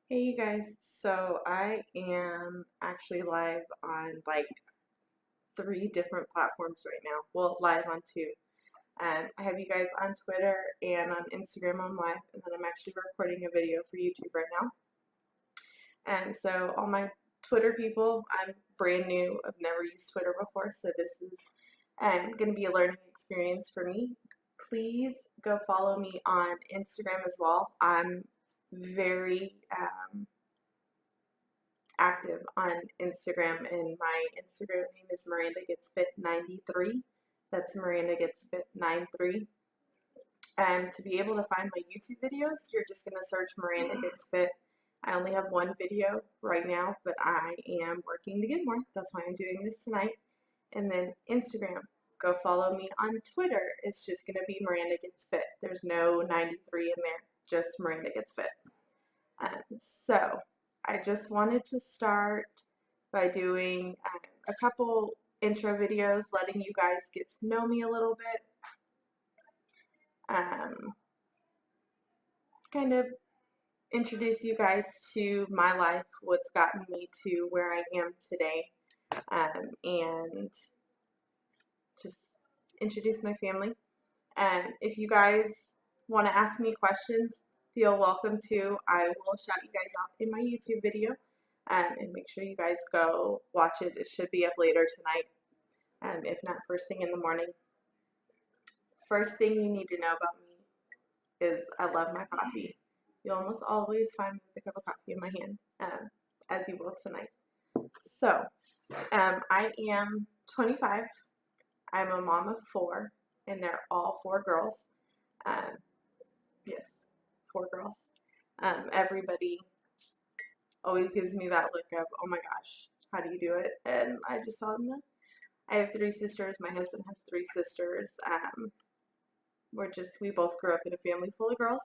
Hey you guys, so I am actually live on like three different platforms right now. Well, live on two. I have you guys on Twitter and on Instagram on live, and then I'm actually recording a video for YouTube right now. And so all my Twitter people, I'm brand new. I've never used Twitter before, so this is going to be a learning experience for me. Please go follow me on Instagram as well. I'm very active on Instagram, and my Instagram name is Miranda Gets Fit 93. That's Miranda Gets Fit 93. And to be able to find my YouTube videos, you're just going to search Miranda Gets Fit. I only have one video right now, but I am working to get more. That's why I'm doing this tonight. And then Instagram, go follow me on Twitter. It's just going to be Miranda Gets Fit. There's no 93 in there, just Miranda Gets Fit. So I just wanted to start by doing a couple intro videos, letting you guys get to know me a little bit. Kind of introduce you guys to my life, what's gotten me to where I am today, and just introduce my family. And if you guys want to ask me questions, feel welcome to. I will shout you guys out in my YouTube video, and make sure you guys go watch it. It should be up later tonight, if not first thing in the morning. First thing you need to know about me is I love my coffee. You'll almost always find me with a cup of coffee in my hand, as you will tonight. So, I am 25. I'm a mom of 4, and they're all 4 girls. Yes, 4 girls. Everybody always gives me that look of, oh my gosh, how do you do it? And I just tell them, I have 3 sisters. My husband has 3 sisters. We both grew up in a family full of girls.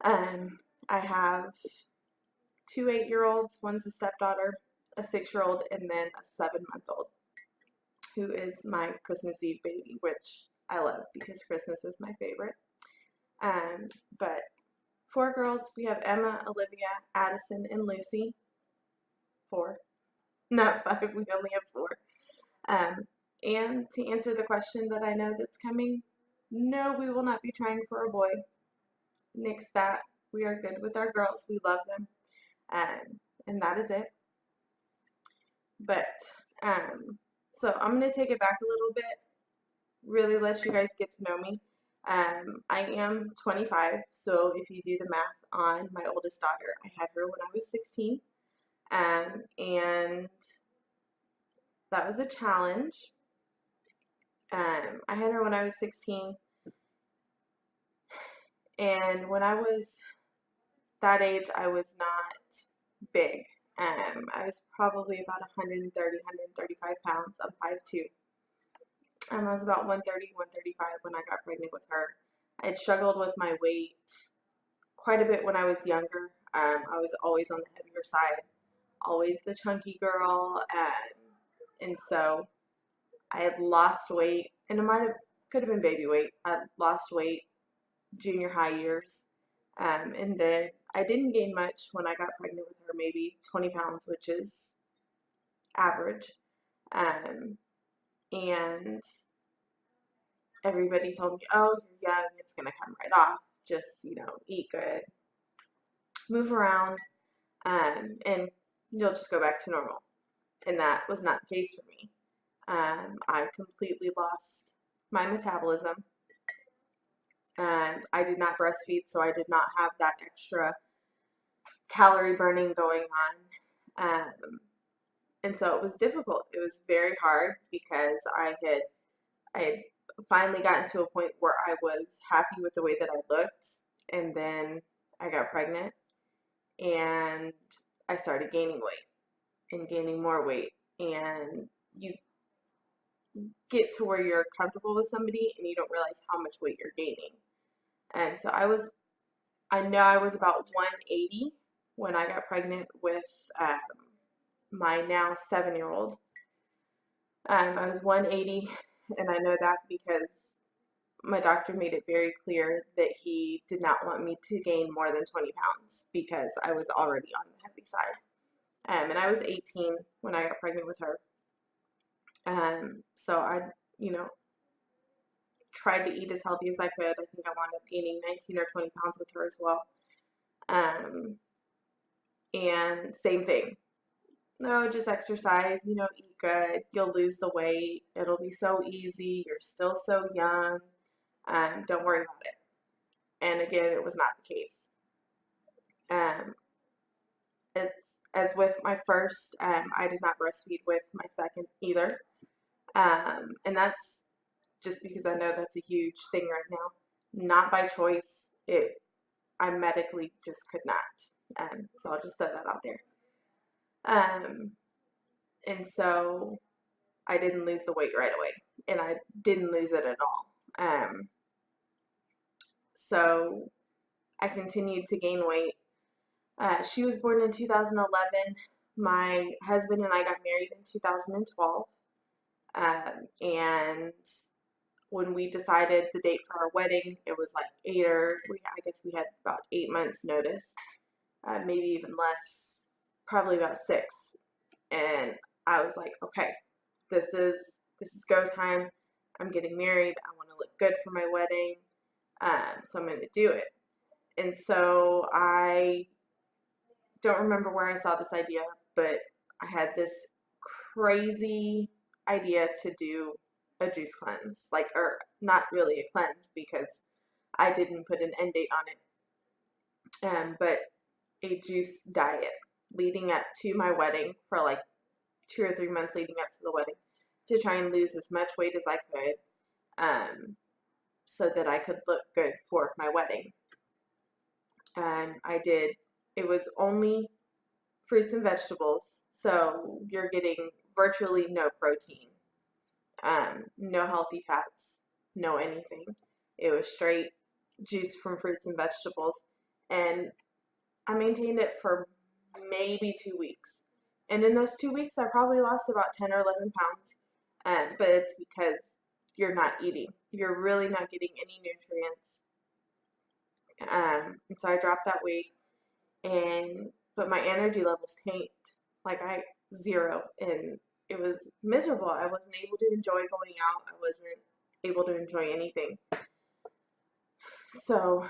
I have 2 8-year-olds. One's a stepdaughter, a 6-year-old, and then a 7-month-old, who is my Christmas Eve baby, which I love because Christmas is my favorite. But 4 girls, we have Emma, Olivia, Addison, and Lucy. 4, not 5, we only have 4. And to answer the question that I know that's coming, no, we will not be trying for a boy. Nix that. We are good with our girls. We love them. And that is it. But, so I'm going to take it back a little bit, really let you guys get to know me. I am 25, so if you do the math on my oldest daughter, I had her when I was 16, and that was a challenge. I had her when I was 16, and when I was that age, I was not big. I was probably about 130, 135 pounds. I'm 5'2". I was about 130, 135 when I got pregnant with her. I had struggled with my weight quite a bit when I was younger. I was always on the heavier side, always the chunky girl, and so I had lost weight, and could have been baby weight. I lost weight junior high years, and then I didn't gain much when I got pregnant with her, maybe 20 pounds, which is average. And everybody told me, oh, you're young, it's going to come right off. Just, eat good, move around, and you'll just go back to normal. And that was not the case for me. I completely lost my metabolism, and I did not breastfeed, so I did not have that extra calorie burning going on. And so it was difficult. It was very hard because I had finally gotten to a point where I was happy with the way that I looked, and then I got pregnant, and I started gaining weight and gaining more weight, and you get to where you're comfortable with somebody and you don't realize how much weight you're gaining. And so I know I was about 180 when I got pregnant with my now 7-year-old. I was 180, and I know that because my doctor made it very clear that he did not want me to gain more than 20 pounds because I was already on the heavy side. And I was 18 when I got pregnant with her. So I, you know, tried to eat as healthy as I could. I think I wound up gaining 19 or 20 pounds with her as well. And same thing. No, just exercise, eat good. You'll lose the weight. It'll be so easy. You're still so young. Don't worry about it. And again, it was not the case. It's as with my first, I did not breastfeed with my second either. And that's just because I know that's a huge thing right now. Not by choice. I medically just could not. So I'll just throw that out there. And so I didn't lose the weight right away, and I didn't lose it at all. So I continued to gain weight. She was born in 2011. My husband and I got married in 2012. And when we decided the date for our wedding, it was like I guess we had about 8 months notice, maybe even less, probably about 6. And I was like, okay, this is go time. I'm getting married. I want to look good for my wedding. So I'm going to do it. And so I don't remember where I saw this idea, but I had this crazy idea to do a juice cleanse, or not really a cleanse because I didn't put an end date on it, but a juice diet leading up to my wedding for like 2 or 3 months leading up to the wedding to try and lose as much weight as I could, so that I could look good for my wedding. I did. It was only fruits and vegetables, so you're getting virtually no protein, no healthy fats, no anything. It was straight juice from fruits and vegetables, and I maintained it for maybe 2 weeks. And in those 2 weeks, I probably lost about 10 or 11 pounds, but it's because you're not eating. You're really not getting any nutrients. And so I dropped that weight, but my energy levels tanked, like zero, and it was miserable. I wasn't able to enjoy going out. I wasn't able to enjoy anything. So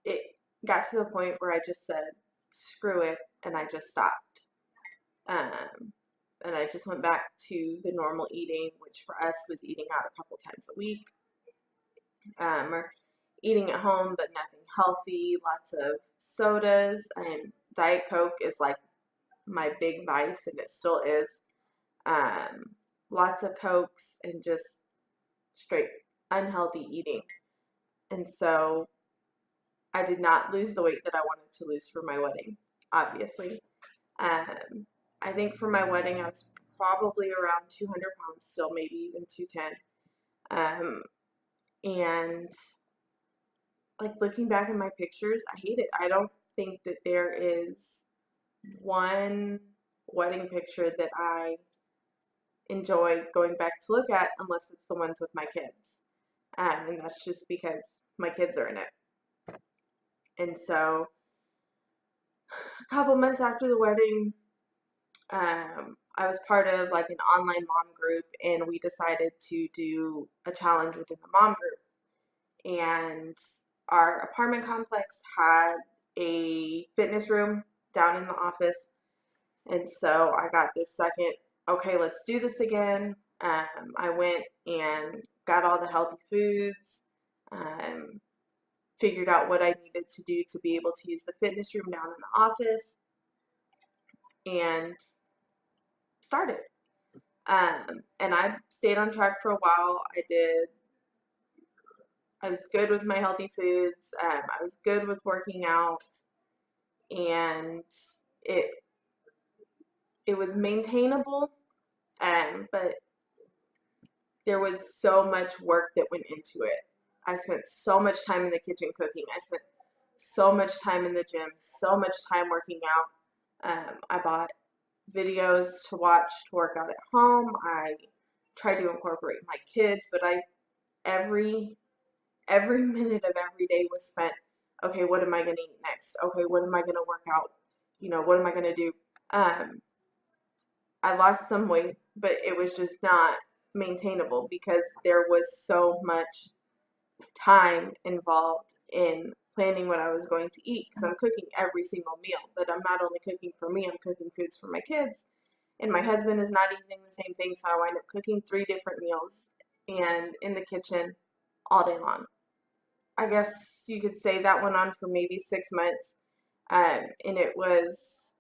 it got to the point where I just said, screw it, and I just stopped. And I just went back to the normal eating, which for us was eating out a couple times a week, or eating at home, but nothing healthy, lots of sodas, and Diet Coke is like my big vice, and it still is. Lots of Cokes and just straight unhealthy eating. And so I did not lose the weight that I wanted to lose for my wedding, obviously. I think for my wedding, I was probably around 200 pounds still, maybe even 210. And like looking back at my pictures, I hate it. I don't think that there is one wedding picture that I enjoy going back to look at unless it's the ones with my kids. And that's just because my kids are in it. And so a couple months after the wedding, I was part of like an online mom group, and we decided to do a challenge within the mom group. And our apartment complex had a fitness room down in the office. And so I got this second, okay, let's do this again. I went and got all the healthy foods, figured out what I needed to do to be able to use the fitness room down in the office, and started. And I stayed on track for a while. I was good with my healthy foods. I was good with working out, and it was maintainable, but there was so much work that went into it. I spent so much time in the kitchen cooking. I spent so much time in the gym, so much time working out. I bought videos to watch to work out at home. I tried to incorporate my kids, but I every minute of every day was spent, okay, what am I going to eat next? Okay, what am I going to work out? What am I going to do? Um, I lost some weight, but it was just not maintainable because there was so much time involved in planning what I was going to eat because I'm cooking every single meal. But I'm not only cooking for me, I'm cooking foods for my kids. And my husband is not eating the same thing, so I wind up cooking 3 different meals and in the kitchen all day long. I guess you could say that went on for maybe 6 months. And it was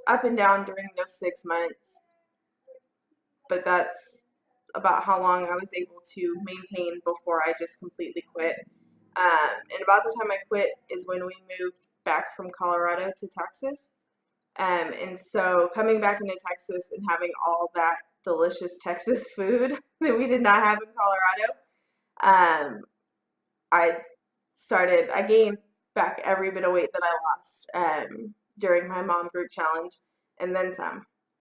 up and down during those 6 months, but that's about how long I was able to maintain before I just completely quit. And about the time I quit is when we moved back from Colorado to Texas. And so coming back into Texas and having all that delicious Texas food that we did not have in Colorado, I I gained back every bit of weight that I lost during my mom group challenge and then some.